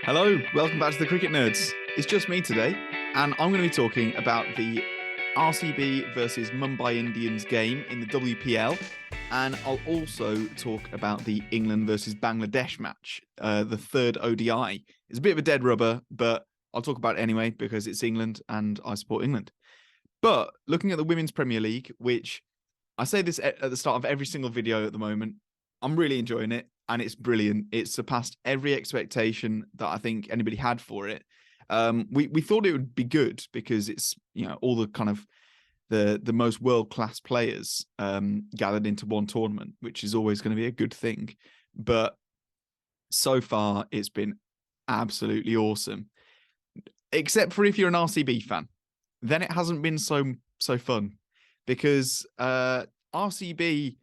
Hello, welcome back to the Cricket Nerds. It's just me today, and I'm going to be talking about the RCB versus Mumbai Indians game in the WPL, and I'll also talk about the England versus Bangladesh match, the third ODI. It's a bit of a dead rubber, but I'll talk about it anyway because it's England and I support England. But looking at the Women's Premier League, which I say this at the start of every single video at the moment, I'm really enjoying it. And it's brilliant. It's surpassed every expectation that I think anybody had for it. We thought it would be good because it's, all the kind of the most world-class players gathered into one tournament, which is always going to be a good thing. But so far, it's been absolutely awesome. Except for if you're an RCB fan, then it hasn't been so fun because RCB,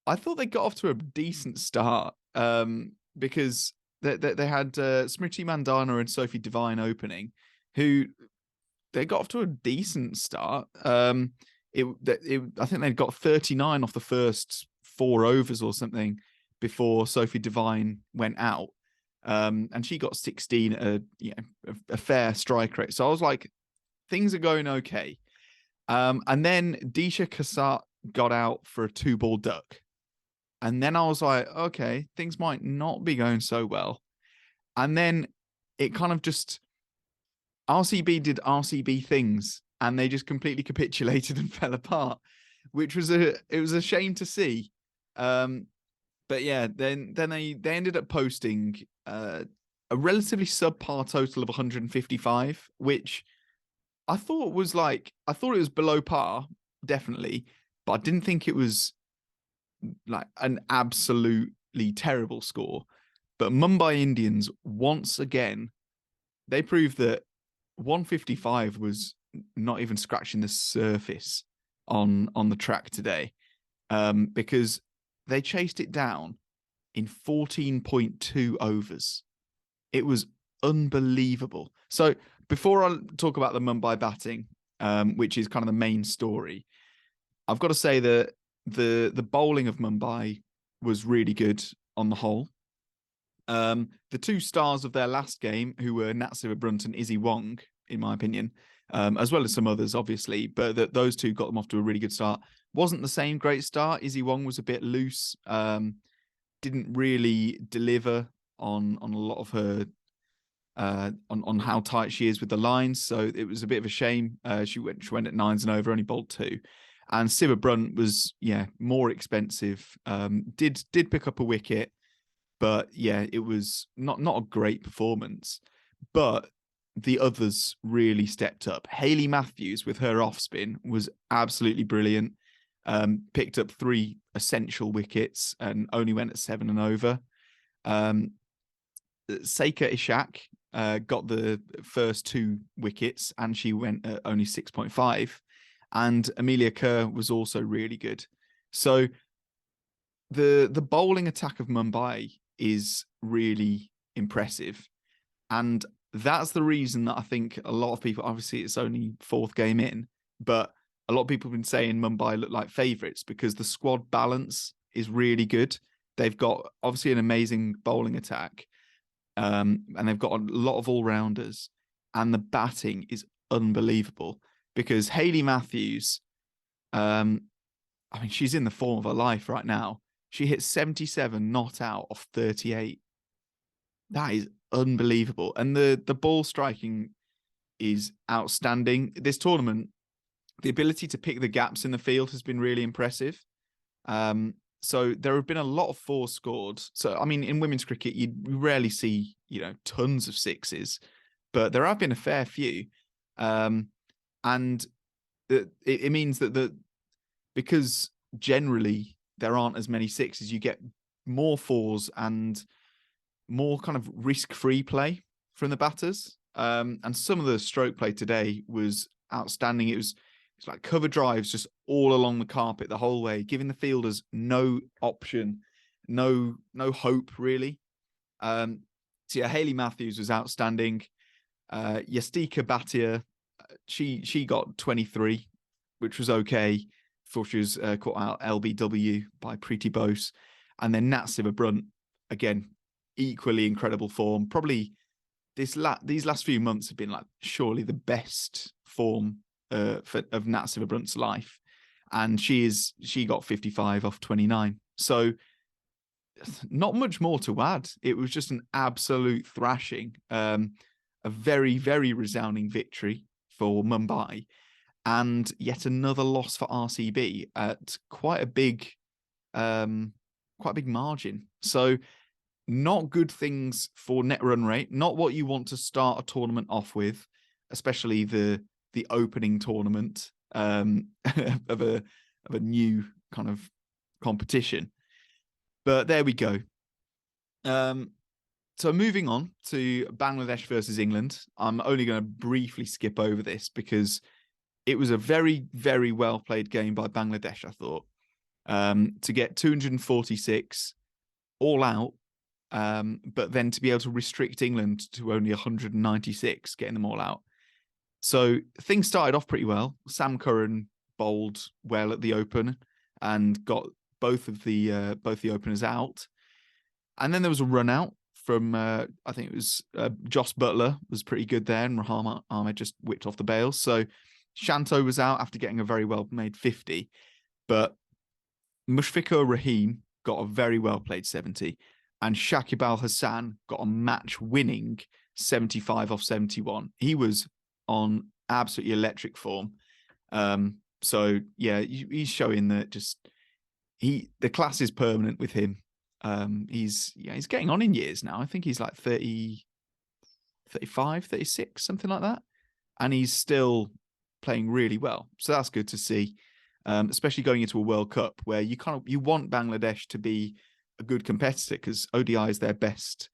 I thought they got off to a decent start because they had Smriti Mandana and Sophie Devine opening, who they got off to a decent start. I think they got 39 off the first 4 overs or something before Sophie Devine went out, and she got 16 at a fair strike rate. So I was like, things are going okay. And then Disha Kasat got out for a 2-ball duck. And then I was like, okay, things might not be going so well. And then it kind of just, RCB did RCB things and they just completely capitulated and fell apart, which was it was a shame to see. But yeah, then they ended up posting a relatively subpar total of 155, which I thought it was below par, definitely, but I didn't think it was like an absolutely terrible score. But Mumbai Indians, once again, they proved that 155 was not even scratching the surface on the track today, because they chased it down in 14.2 overs. It was unbelievable. So before I talk about the Mumbai batting, which is kind of the main story, I've got to say that the bowling of Mumbai was really good on the whole. The 2 stars of their last game, who were Sciver-Brunt and Izzy Wong, in my opinion, as well as some others, obviously, but those 2 got them off to a really good start. Wasn't the same great start. Izzy Wong was a bit loose, didn't really deliver on a lot of her, on how tight she is with the lines. So it was a bit of a shame. She went at 9s and over, only bowled 2. And Sciver-Brunt was, more expensive. Did pick up a wicket, but yeah, it was not a great performance. But the others really stepped up. Hayley Matthews with her off spin was absolutely brilliant. Picked up 3 essential wickets and only went at 7 and over. Saika Ishak got the first 2 wickets and she went at only 6.5. And Amelia Kerr was also really good. So the bowling attack of Mumbai is really impressive. And that's the reason that I think a lot of people, obviously it's only 4th game in, but a lot of people have been saying Mumbai look like favourites because the squad balance is really good. They've got obviously an amazing bowling attack, and they've got a lot of all-rounders, and the batting is unbelievable. Because Hayley Matthews, she's in the form of her life right now. She hit 77 not out off 38. That is unbelievable. And the ball striking is outstanding. This tournament, the ability to pick the gaps in the field has been really impressive. So there have been a lot of 4s scored. So, in women's cricket, you rarely see, tons of 6s, but there have been a fair few. And it means that because generally there aren't as many 6s, you get more 4s and more kind of risk-free play from the batters. And some of the stroke play today was outstanding. It's like cover drives just all along the carpet the whole way, giving the fielders no option, no hope really. So yeah, Hayley Matthews was outstanding. Yastika Bhatia, she got 23, which was okay before she was caught out LBW by Preeti Bose. And then Sciver-Brunt, again, equally incredible form. Probably these last few months have been like surely the best form of Nat Sciver-Brunt's life, and she got 55 off 29. So not much more to add. It was just an absolute thrashing, a very, very resounding victory for Mumbai, and yet another loss for RCB at quite a big margin. So not good things for net run rate, not what you want to start a tournament off with, especially the opening tournament of a new kind of competition. But there we go. So moving on to Bangladesh versus England. I'm only going to briefly skip over this because it was a very, very well played game by Bangladesh, I thought. To get 246 all out, but then to be able to restrict England to only 196, getting them all out. So things started off pretty well. Sam Curran bowled well at the open and got both the openers out. And then there was a run out from, I think it was Joss Butler was pretty good there, and Rahman Ahmed just whipped off the bails. So Shanto was out after getting a very well-made 50. But Mushfiqur Rahim got a very well-played 70. And Shakib Al-Hassan got a match-winning 75 off 71. He was on absolutely electric form. So, yeah, he's showing that just the class is permanent with him. He's getting on in years now. I think he's like 30, 35, 36, something like that. And he's still playing really well. So that's good to see, especially going into a World Cup where you want Bangladesh to be a good competitor because ODI is their best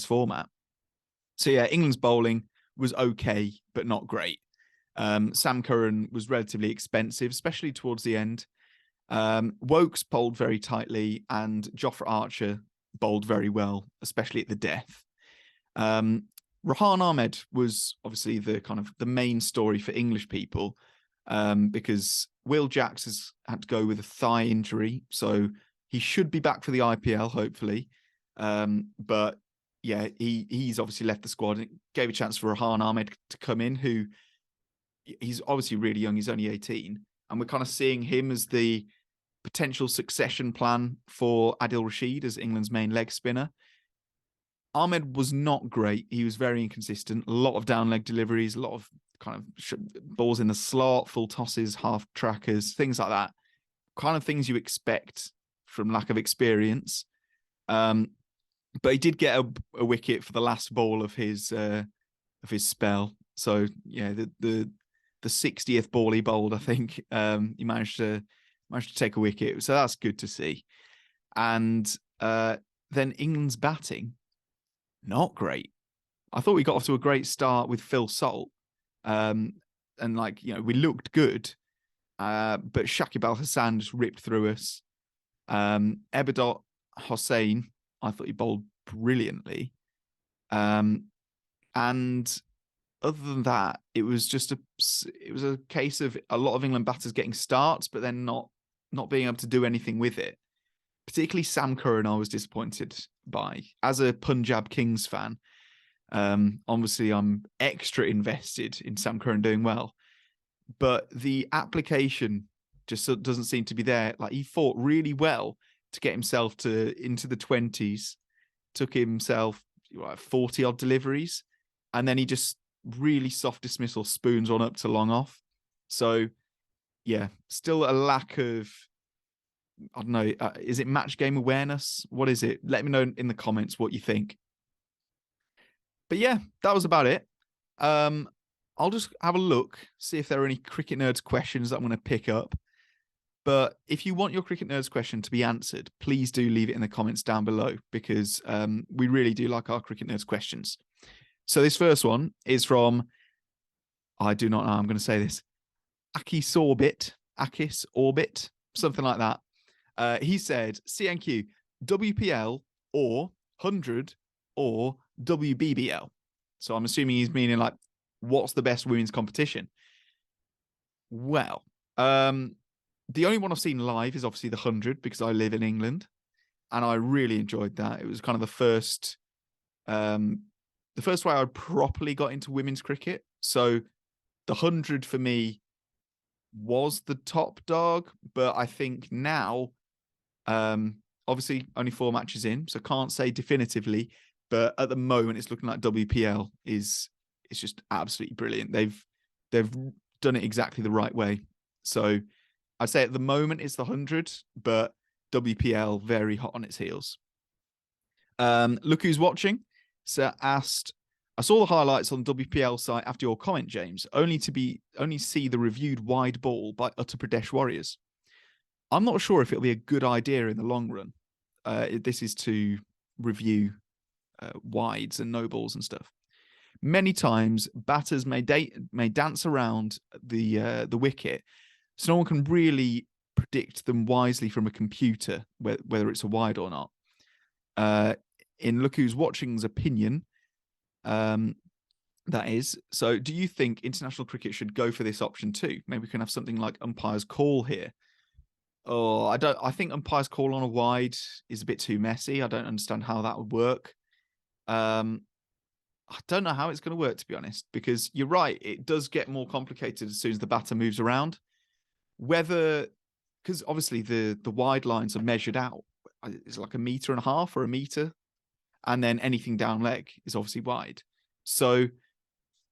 format. So yeah, England's bowling was okay, but not great. Sam Curran was relatively expensive, especially towards the end. Wokes bowled very tightly, and Jofra Archer bowled very well, especially at the death. Rahan Ahmed was obviously the main story for English people, because Will Jacks has had to go with a thigh injury, so he should be back for the IPL, hopefully. But yeah, he's obviously left the squad, and it gave a chance for Rahan Ahmed to come in, who he's obviously really young. He's only 18, and we're kind of seeing him as the potential succession plan for Adil Rashid as England's main leg spinner. Ahmed was not great. He was very inconsistent. A lot of down leg deliveries, a lot of kind of balls in the slot, full tosses, half trackers, things like that. Kind of things you expect from lack of experience. But he did get a wicket for the last ball of his spell. So yeah, the 60th ball he bowled, I think, he managed to take a wicket. So that's good to see. And then England's batting, not great. I thought we got off to a great start with Phil Salt. And we looked good. But Shakib Al-Hassan just ripped through us. Ebadot Hossain, I thought he bowled brilliantly. And other than that, it was a case of a lot of England batters getting starts, but then not being able to do anything with it. Particularly Sam Curran, I was disappointed by. As a Punjab Kings fan, obviously I'm extra invested in Sam Curran doing well, but the application just doesn't seem to be there. Like, he fought really well to get himself into the 20s, took himself 40 odd deliveries, and then he just really soft dismissal spoons on up to long off. So yeah, still a lack of, I don't know, is it match game awareness? What is it? Let me know in the comments what you think. But yeah, that was about it. I'll just have a look, see if there are any Cricket Nerds questions that I'm going to pick up. But if you want your Cricket Nerds question to be answered, please do leave it in the comments down below, because we really do like our Cricket Nerds questions. So this first one is from, I do not know how I'm going to say this, Akis Orbit, something like that. He said, CNQ, WPL or 100 or WBBL. So I'm assuming he's meaning like, what's the best women's competition? Well, the only one I've seen live is obviously the 100, because I live in England, and I really enjoyed that. It was kind of the the first way I properly got into women's cricket. So the 100 for me was the top dog, but I think now, obviously only 4 matches in, so can't say definitively, but at the moment it's looking like WPL it's just absolutely brilliant. They've done it exactly the right way. So I'd say at the moment it's the 100, but WPL very hot on its heels. Look who's watching. So asked, I saw the highlights on the WPL site after your comment, James, only see the reviewed wide ball by Uttar Pradesh Warriors. I'm not sure if it'll be a good idea in the long run. This is to review wides and no balls and stuff. Many times, batters may dance around the wicket, so no one can really predict them wisely from a computer, whether it's a wide or not. In Look Who's Watching's opinion, that is. So do you think international cricket should go for this option too? Maybe we can have something like umpire's call here. Oh, I think umpire's call on a wide is a bit too messy. I don't understand how that would work. I don't know how it's going to work, to be honest, because you're right. It does get more complicated as soon as the batter moves around. Because obviously the wide lines are measured out. It's like 1.5 meters or 1 meter. And then anything down leg is obviously wide. So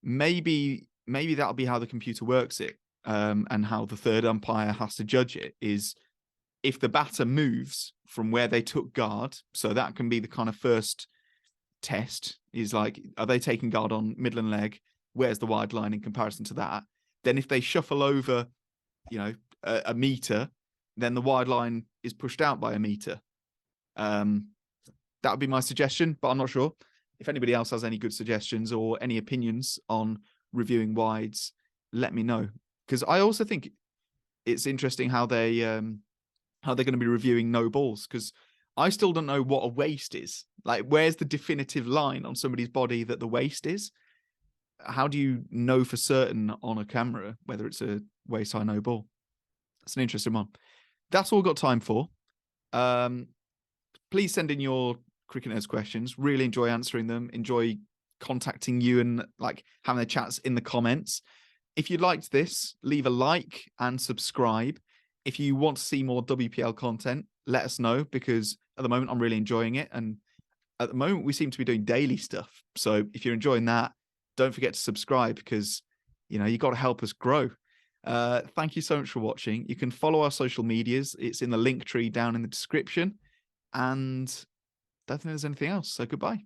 maybe that'll be how the computer works it, and how the third umpire has to judge it is if the batter moves from where they took guard. So that can be the kind of first test, is like, are they taking guard on Midland leg? Where's the wide line in comparison to that? Then if they shuffle over, 1 meter, then the wide line is pushed out by 1 meter. That would be my suggestion, but I'm not sure. If anybody else has any good suggestions or any opinions on reviewing wides, let me know. Because I also think it's interesting how they're going to be reviewing no balls, because I still don't know what a waist is. Like, where's the definitive line on somebody's body that the waist is? How do you know for certain on a camera whether it's a waist high no ball? That's an interesting one. That's all we've got time for. Please send in your Cricket Nerds questions. Really enjoy answering them. Enjoy contacting you and having the chats in the comments. If you liked this, leave a like and subscribe. If you want to see more WPL content, let us know, because at the moment I'm really enjoying it. And at the moment we seem to be doing daily stuff. So if you're enjoying that, don't forget to subscribe, because you've got to help us grow. Thank you so much for watching. You can follow our social medias. It's in the link tree down in the description. And I don't think there's anything else. So goodbye.